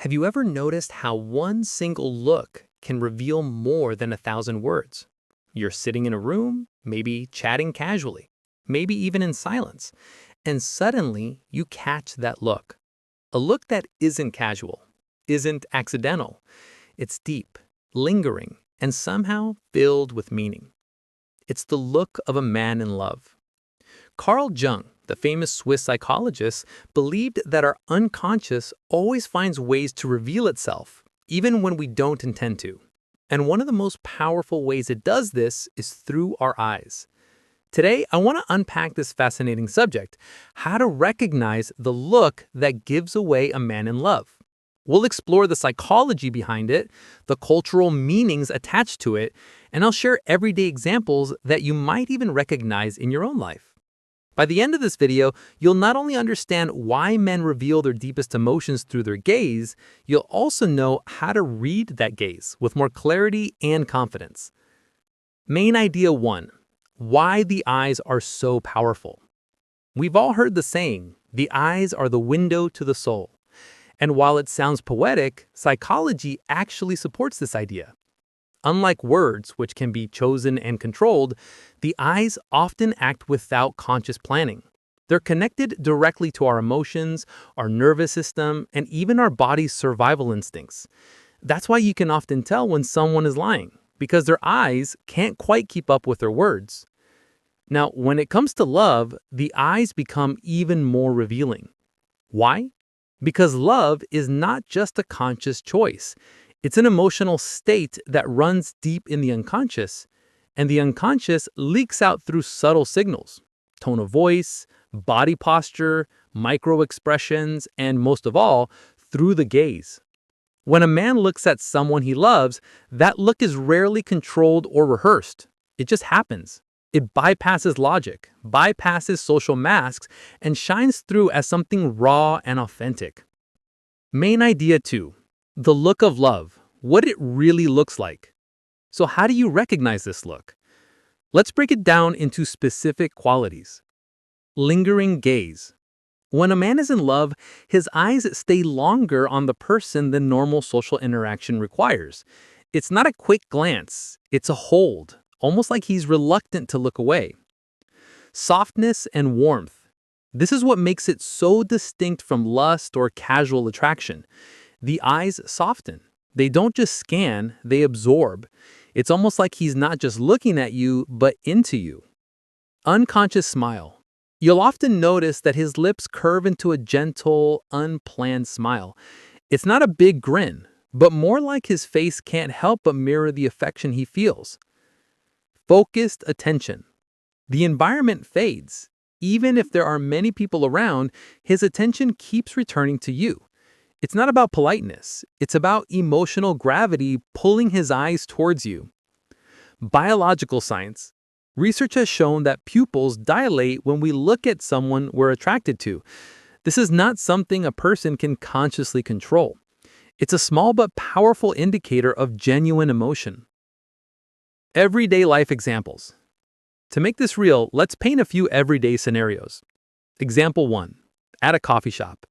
Have you ever noticed how one single look can reveal more than 1,000 words? You're sitting in a room, maybe chatting casually, maybe even in silence, and suddenly you catch that look. A look that isn't casual, isn't accidental. It's deep, lingering, and somehow filled with meaning. It's the look of a man in love. Carl Jung, the famous Swiss psychologist, believed that our unconscious always finds ways to reveal itself, even when we don't intend to. And one of the most powerful ways it does this is through our eyes. Today, I want to unpack this fascinating subject: how to recognize the look that gives away a man in love. We'll explore the psychology behind it, the cultural meanings attached to it, and I'll share everyday examples that you might even recognize in your own life. By the end of this video, you'll not only understand why men reveal their deepest emotions through their gaze, you'll also know how to read that gaze with more clarity and confidence. Main idea 1. Why the eyes are so powerful. We've all heard the saying, the eyes are the window to the soul. And while it sounds poetic, psychology actually supports this idea. Unlike words, which can be chosen and controlled, the eyes often act without conscious planning. They're connected directly to our emotions, our nervous system, and even our body's survival instincts. That's why you can often tell when someone is lying, because their eyes can't quite keep up with their words. Now, when it comes to love, the eyes become even more revealing. Why? Because love is not just a conscious choice. It's an emotional state that runs deep in the unconscious, and the unconscious leaks out through subtle signals: tone of voice, body posture, micro-expressions, and most of all, through the gaze. When a man looks at someone he loves, that look is rarely controlled or rehearsed. It just happens. It bypasses logic, bypasses social masks, and shines through as something raw and authentic. Main idea 2. The look of love, what it really looks like. So how do you recognize this look? Let's break it down into specific qualities. Lingering gaze. When a man is in love, his eyes stay longer on the person than normal social interaction requires. It's not a quick glance, it's a hold, almost like he's reluctant to look away. Softness and warmth. This is what makes it so distinct from lust or casual attraction. The eyes soften. They don't just scan, they absorb. It's almost like he's not just looking at you, but into you. Unconscious smile. You'll often notice that his lips curve into a gentle, unplanned smile. It's not a big grin, but more like his face can't help but mirror the affection he feels. Focused attention. The environment fades. Even if there are many people around, his attention keeps returning to you. It's not about politeness. It's about emotional gravity pulling his eyes towards you. Biological science. Research has shown that pupils dilate when we look at someone we're attracted to. This is not something a person can consciously control. It's a small but powerful indicator of genuine emotion. Everyday life examples. To make this real, let's paint a few everyday scenarios. Example 1. At a coffee shop.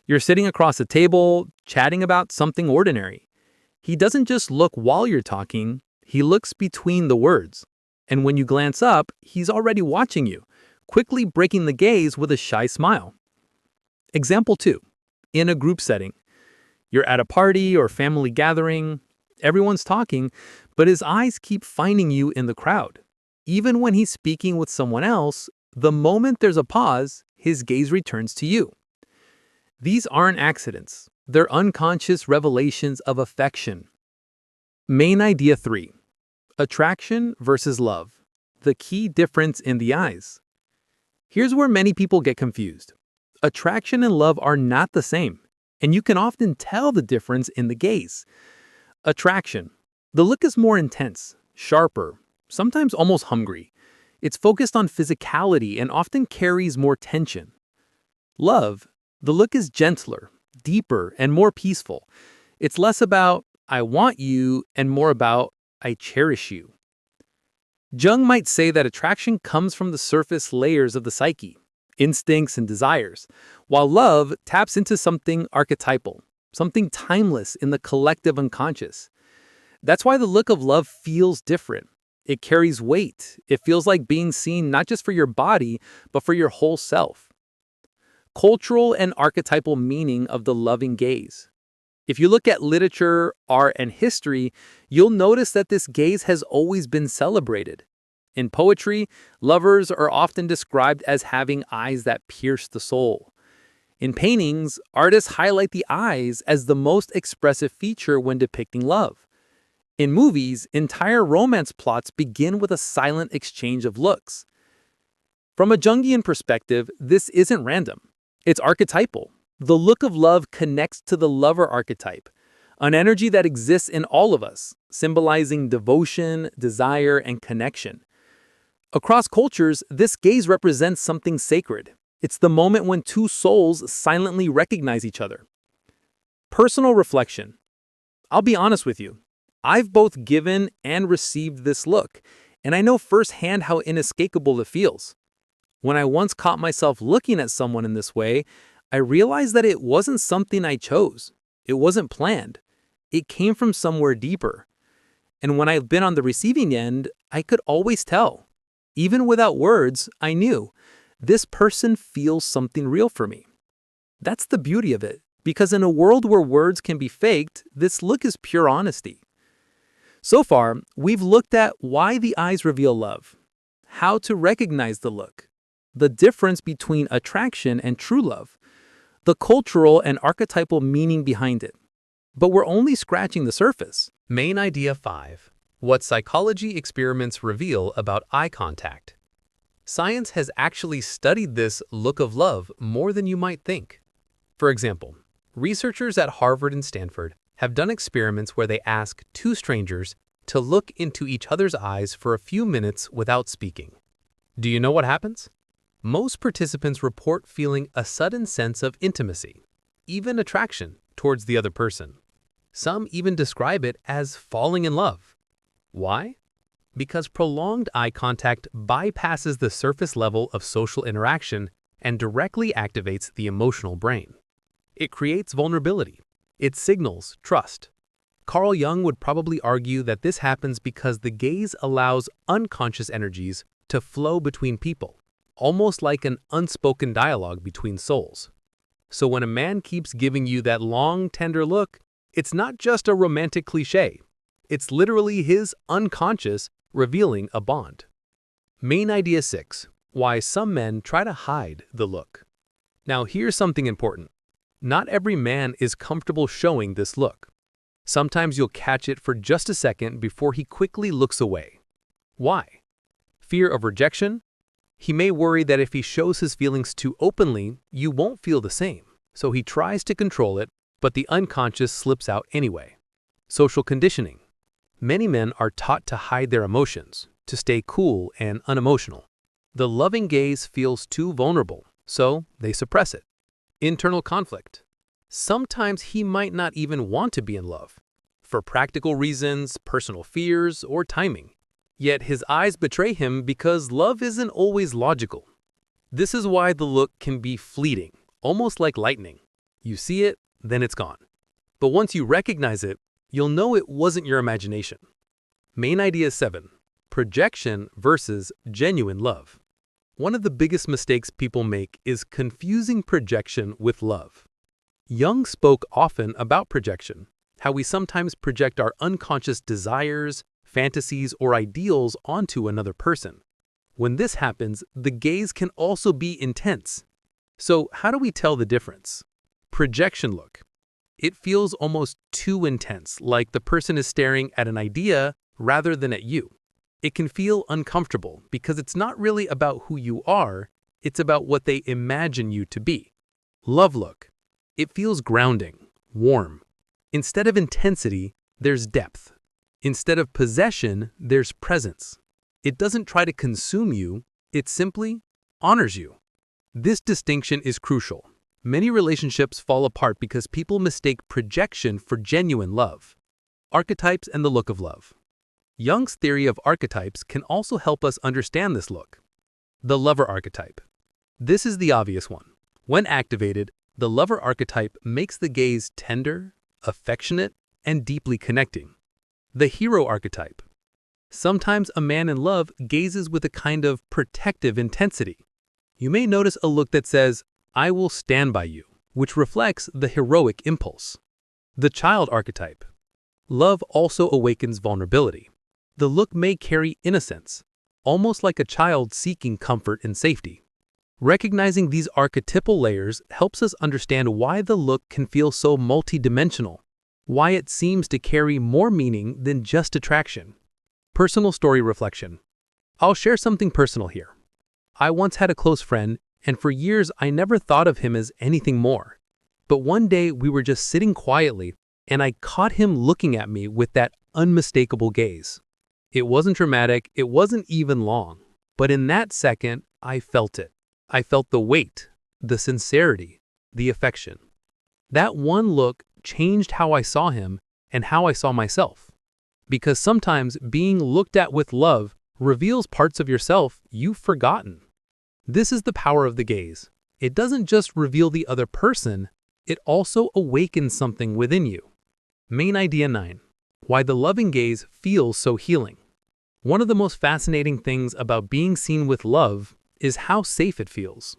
You're sitting across a table, chatting about something ordinary. He doesn't just look while you're talking, he looks between the words. And when you glance up, he's already watching you, quickly breaking the gaze with a shy smile. Example 2. In a group setting. You're at a party or family gathering. Everyone's talking, but his eyes keep finding you in the crowd. Even when he's speaking with someone else, the moment there's a pause, his gaze returns to you. These aren't accidents. They're unconscious revelations of affection. Main idea 3. Attraction versus love. The key difference in the eyes. Here's where many people get confused. Attraction and love are not the same, and you can often tell the difference in the gaze. Attraction. The look is more intense, sharper, sometimes almost hungry. It's focused on physicality and often carries more tension. Love. The look is gentler, deeper, and more peaceful. It's less about, I want you, and more about, I cherish you. Jung might say that attraction comes from the surface layers of the psyche, instincts and desires, while love taps into something archetypal, something timeless in the collective unconscious. That's why the look of love feels different. It carries weight. It feels like being seen not just for your body, but for your whole self. Cultural and archetypal meaning of the loving gaze. If you look at literature, art, and history, you'll notice that this gaze has always been celebrated. In poetry, lovers are often described as having eyes that pierce the soul. In paintings, artists highlight the eyes as the most expressive feature when depicting love. In movies, entire romance plots begin with a silent exchange of looks. From a Jungian perspective, this isn't random. It's archetypal. The look of love connects to the lover archetype, an energy that exists in all of us, symbolizing devotion, desire, and connection. Across cultures, this gaze represents something sacred. It's the moment when two souls silently recognize each other. Personal reflection. I'll be honest with you. I've both given and received this look, and I know firsthand how inescapable it feels. When I once caught myself looking at someone in this way, I realized that it wasn't something I chose. It wasn't planned. It came from somewhere deeper. And when I've been on the receiving end, I could always tell. Even without words, I knew this person feels something real for me. That's the beauty of it, because in a world where words can be faked, this look is pure honesty. So far, we've looked at why the eyes reveal love, how to recognize the look, the difference between attraction and true love, the cultural and archetypal meaning behind it. But we're only scratching the surface. Main idea 5. What psychology experiments reveal about eye contact. Science has actually studied this look of love more than you might think. For example, researchers at Harvard and Stanford have done experiments where they ask two strangers to look into each other's eyes for a few minutes without speaking. Do you know what happens? Most participants report feeling a sudden sense of intimacy, even attraction towards the other person. Some even describe it as falling in love. Why? Because prolonged eye contact bypasses the surface level of social interaction and directly activates the emotional brain. It creates vulnerability. It signals trust. Carl Jung would probably argue that this happens because the gaze allows unconscious energies to flow between people, almost like an unspoken dialogue between souls. So when a man keeps giving you that long, tender look, it's not just a romantic cliché. It's literally his unconscious revealing a bond. Main idea 6. Why some men try to hide the look. Now here's something important. Not every man is comfortable showing this look. Sometimes you'll catch it for just a second before he quickly looks away. Why? Fear of rejection? He may worry that if he shows his feelings too openly, you won't feel the same, so he tries to control it, but the unconscious slips out anyway. Social conditioning. Many men are taught to hide their emotions, to stay cool and unemotional. The loving gaze feels too vulnerable, so they suppress it. Internal conflict. Sometimes he might not even want to be in love, for practical reasons, personal fears, or timing. Yet his eyes betray him because love isn't always logical. This is why the look can be fleeting, almost like lightning. You see it, then it's gone. But once you recognize it, you'll know it wasn't your imagination. Main idea 7. Projection versus genuine love. One of the biggest mistakes people make is confusing projection with love. Jung spoke often about projection, how we sometimes project our unconscious desires, fantasies, or ideals onto another person. When this happens, the gaze can also be intense. So how do we tell the difference? Projection look. It feels almost too intense, like the person is staring at an idea rather than at you. It can feel uncomfortable because it's not really about who you are, it's about what they imagine you to be. Love look. It feels grounding, warm. Instead of intensity, there's depth. Instead of possession, there's presence. It doesn't try to consume you, it simply honors you. This distinction is crucial. Many relationships fall apart because people mistake projection for genuine love. Archetypes and the look of love. Jung's theory of archetypes can also help us understand this look. The lover archetype. This is the obvious one. When activated, The lover archetype makes the gaze tender, affectionate, and deeply connecting. The hero archetype. Sometimes a man in love gazes with a kind of protective intensity. You may notice a look that says, "I will stand by you," which reflects the heroic impulse. The child archetype. Love also awakens vulnerability. The look may carry innocence, almost like a child seeking comfort and safety. Recognizing these archetypal layers helps us understand why the look can feel so multidimensional, why it seems to carry more meaning than just attraction. Personal story reflection. I'll share something personal here. I once had a close friend, and for years I never thought of him as anything more. But one day we were just sitting quietly, and I caught him looking at me with that unmistakable gaze. It wasn't dramatic, it wasn't even long, but in that second, I felt it. I felt the weight, the sincerity, the affection. That one look changed how I saw him and how I saw myself. Because sometimes being looked at with love reveals parts of yourself you've forgotten. This is the power of the gaze. It doesn't just reveal the other person, it also awakens something within you. Main idea 9. Why the loving gaze feels so healing. One of the most fascinating things about being seen with love is how safe it feels.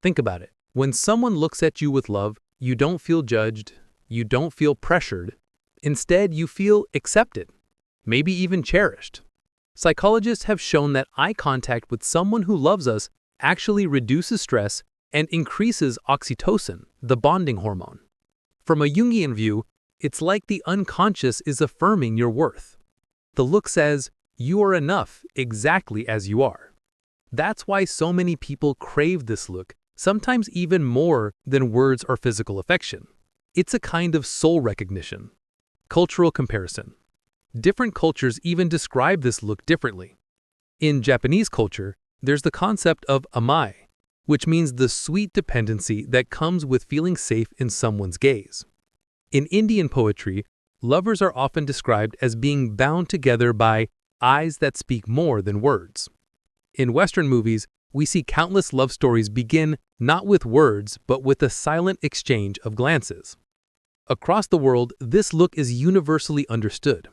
Think about it. When someone looks at you with love, you don't feel judged, you don't feel pressured. Instead, you feel accepted, maybe even cherished. Psychologists have shown that eye contact with someone who loves us actually reduces stress and increases oxytocin, the bonding hormone. From a Jungian view, it's like the unconscious is affirming your worth. The look says, "You are enough exactly as you are." That's why so many people crave this look, sometimes even more than words or physical affection. It's a kind of soul recognition. Cultural comparison. Different cultures even describe this look differently. In Japanese culture, there's the concept of amai, which means the sweet dependency that comes with feeling safe in someone's gaze. In Indian poetry, lovers are often described as being bound together by eyes that speak more than words. In Western movies, we see countless love stories begin not with words, but with a silent exchange of glances. Across the world, this look is universally understood,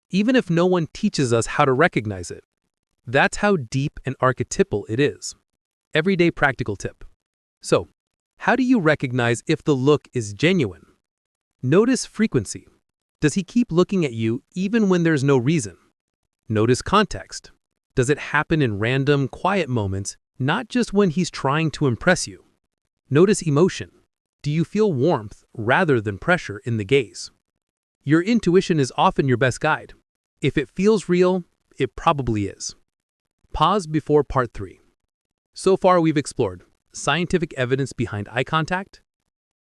even if no one teaches us how to recognize it. That's how deep and archetypal it is. Everyday practical tip. So, how do you recognize if the look is genuine? Notice frequency. Does he keep looking at you even when there's no reason? Notice context. Does it happen in random, quiet moments, not just when he's trying to impress you? Notice emotion. Do you feel warmth rather than pressure in the gaze? Your intuition is often your best guide. If it feels real, it probably is. Pause before part 3. So far we've explored scientific evidence behind eye contact,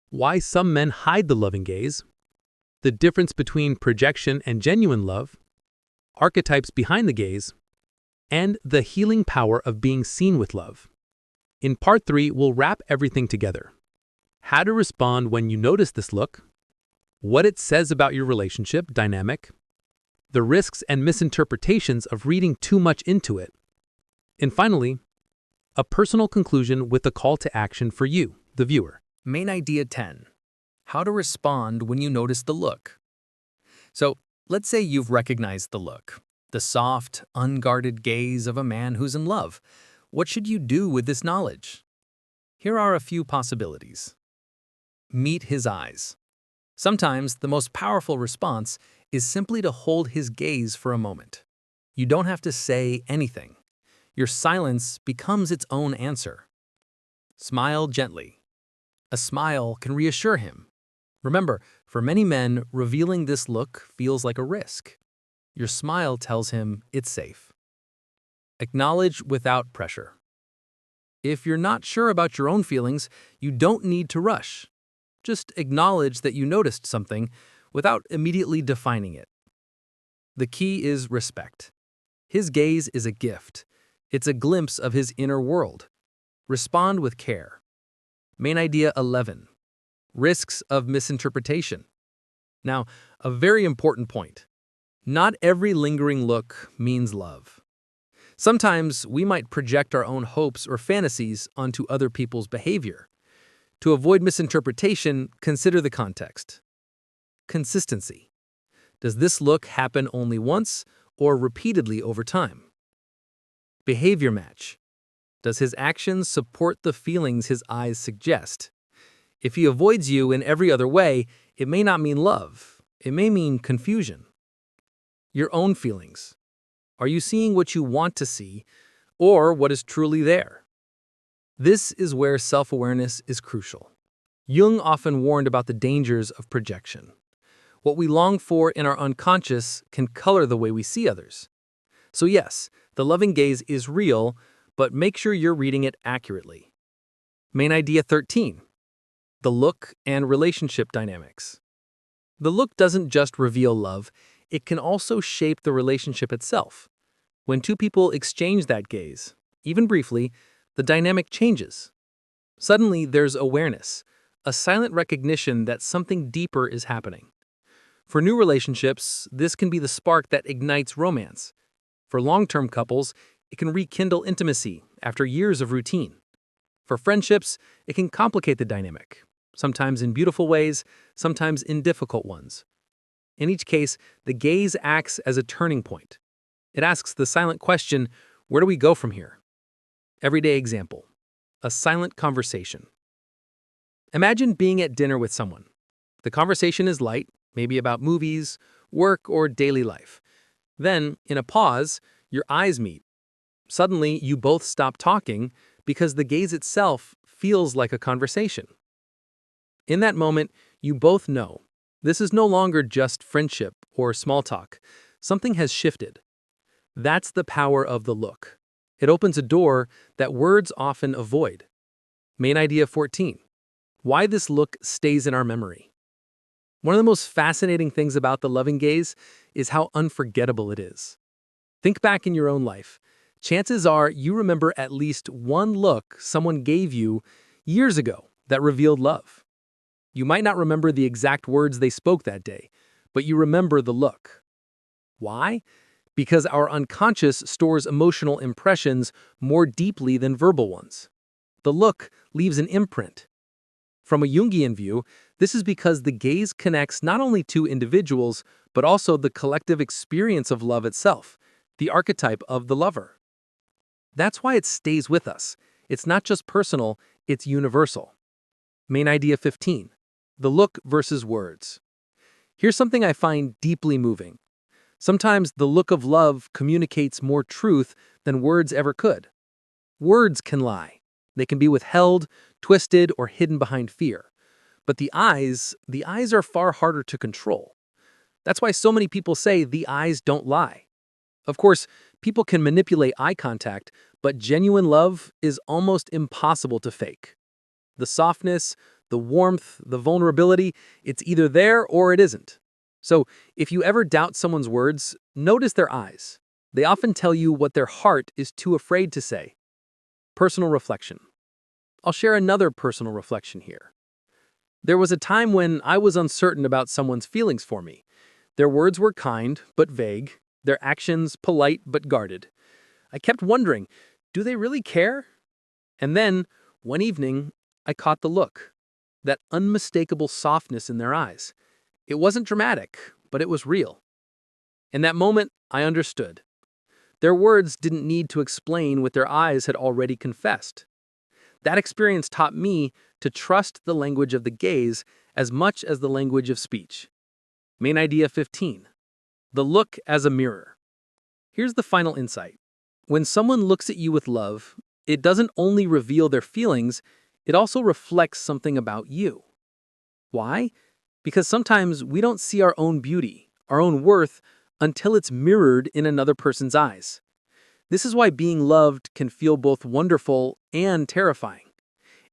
why some men hide the loving gaze, the difference between projection and genuine love, archetypes behind the gaze, and the healing power of being seen with love. In part 3, we'll wrap everything together. How to respond when you notice this look, what it says about your relationship dynamic, the risks and misinterpretations of reading too much into it, and finally, a personal conclusion with a call to action for you, the viewer. Main idea 10. How to respond when you notice the look. So, let's say you've recognized the look, the soft, unguarded gaze of a man who's in love. What should you do with this knowledge? Here are a few possibilities. Meet his eyes. Sometimes the most powerful response is simply to hold his gaze for a moment. You don't have to say anything. Your silence becomes its own answer. Smile gently. A smile can reassure him. Remember, for many men, revealing this look feels like a risk. Your smile tells him it's safe. Acknowledge without pressure. If you're not sure about your own feelings, you don't need to rush. Just acknowledge that you noticed something without immediately defining it. The key is respect. His gaze is a gift. It's a glimpse of his inner world. Respond with care. Main idea 11. Risks of misinterpretation. Now, a very important point. Not every lingering look means love. Sometimes we might project our own hopes or fantasies onto other people's behavior. To avoid misinterpretation, consider the context. Consistency. Does this look happen only once or repeatedly over time? Behavior match. Does his actions support the feelings his eyes suggest? If he avoids you in every other way, it may not mean love. It may mean confusion. Your own feelings. Are you seeing what you want to see or what is truly there? This is where self-awareness is crucial. Jung often warned about the dangers of projection. What we long for in our unconscious can color the way we see others. So yes, the loving gaze is real, but make sure you're reading it accurately. Main idea 13. The look and relationship dynamics. The look doesn't just reveal love, it can also shape the relationship itself. When two people exchange that gaze, even briefly, the dynamic changes. Suddenly, there's awareness, a silent recognition that something deeper is happening. For new relationships, this can be the spark that ignites romance. For long-term couples, it can rekindle intimacy after years of routine. For friendships, it can complicate the dynamic, sometimes in beautiful ways, sometimes in difficult ones. In each case, the gaze acts as a turning point. It asks the silent question, where do we go from here? Everyday example. A silent conversation. Imagine being at dinner with someone. The conversation is light, maybe about movies, work, or daily life. Then, in a pause, your eyes meet. Suddenly, you both stop talking because the gaze itself feels like a conversation. In that moment, you both know this is no longer just friendship or small talk. Something has shifted. That's the power of the look. It opens a door that words often avoid. Main idea 14. Why this look stays in our memory. One of the most fascinating things about the loving gaze is how unforgettable it is. Think back in your own life. Chances are you remember at least one look someone gave you years ago that revealed love. You might not remember the exact words they spoke that day, but you remember the look. Why? Because our unconscious stores emotional impressions more deeply than verbal ones. The look leaves an imprint. From a Jungian view, this is because the gaze connects not only two individuals, but also the collective experience of love itself, the archetype of the lover. That's why it stays with us. It's not just personal, it's universal. Main idea 15. The look versus words. Here's something I find deeply moving. Sometimes the look of love communicates more truth than words ever could. Words can lie. They can be withheld, twisted, or hidden behind fear. But the eyes are far harder to control. That's why so many people say the eyes don't lie. Of course, people can manipulate eye contact, but genuine love is almost impossible to fake. The softness, the warmth, the vulnerability, it's either there or it isn't. So, if you ever doubt someone's words, notice their eyes. They often tell you what their heart is too afraid to say. Personal reflection. I'll share another personal reflection here. There was a time when I was uncertain about someone's feelings for me. Their words were kind but vague, their actions polite but guarded. I kept wondering, do they really care? And then, one evening, I caught the look, that unmistakable softness in their eyes. It wasn't dramatic, but it was real. In that moment, I understood. Their words didn't need to explain what their eyes had already confessed. That experience taught me to trust the language of the gaze as much as the language of speech. Main idea 15. The look as a mirror. Here's the final insight. When someone looks at you with love, it doesn't only reveal their feelings, it also reflects something about you. Why? Because sometimes we don't see our own beauty, our own worth, until it's mirrored in another person's eyes. This is why being loved can feel both wonderful and terrifying.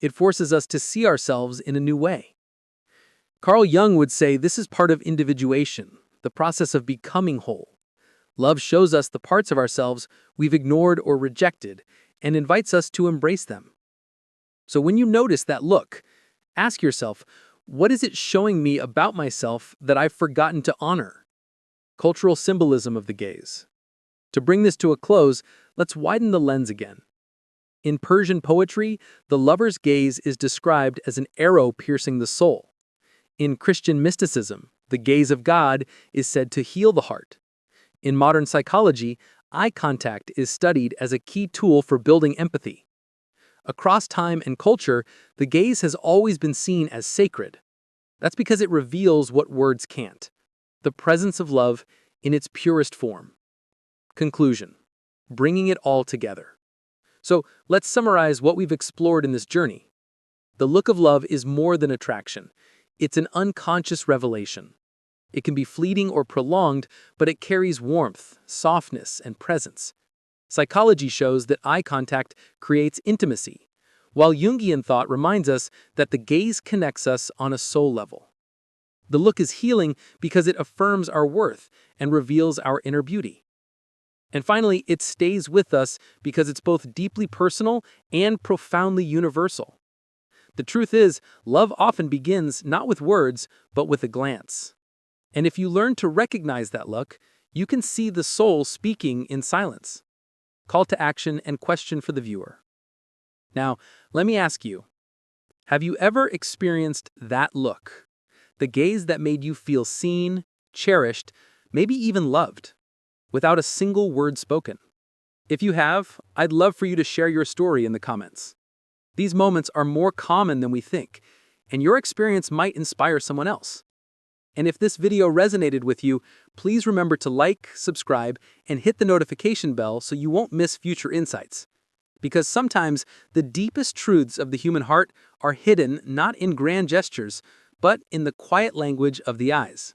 It forces us to see ourselves in a new way. Carl Jung would say this is part of individuation, the process of becoming whole. Love shows us the parts of ourselves we've ignored or rejected and invites us to embrace them. So when you notice that look, ask yourself, what is it showing me about myself that I've forgotten to honor? Cultural symbolism of the gaze. To bring this to a close, let's widen the lens again. In Persian poetry, the lover's gaze is described as an arrow piercing the soul. In Christian mysticism, the gaze of God is said to heal the heart. In modern psychology, eye contact is studied as a key tool for building empathy. Across time and culture, the gaze has always been seen as sacred. That's because it reveals what words can't: the presence of love in its purest form. Conclusion: bringing it all together. So let's summarize what we've explored in this journey. The look of love is more than attraction. It's an unconscious revelation. It can be fleeting or prolonged, but it carries warmth, softness, and presence. Psychology shows that eye contact creates intimacy, while Jungian thought reminds us that the gaze connects us on a soul level. The look is healing because it affirms our worth and reveals our inner beauty. And finally, it stays with us because it's both deeply personal and profoundly universal. The truth is, love often begins not with words, but with a glance. And if you learn to recognize that look, you can see the soul speaking in silence. Call to action and question for the viewer. Now, let me ask you, have you ever experienced that look? The gaze that made you feel seen, cherished, maybe even loved, without a single word spoken? If you have, I'd love for you to share your story in the comments. These moments are more common than we think, and your experience might inspire someone else. And if this video resonated with you, please remember to like, subscribe, and hit the notification bell so you won't miss future insights. Because sometimes the deepest truths of the human heart are hidden not in grand gestures, but in the quiet language of the eyes.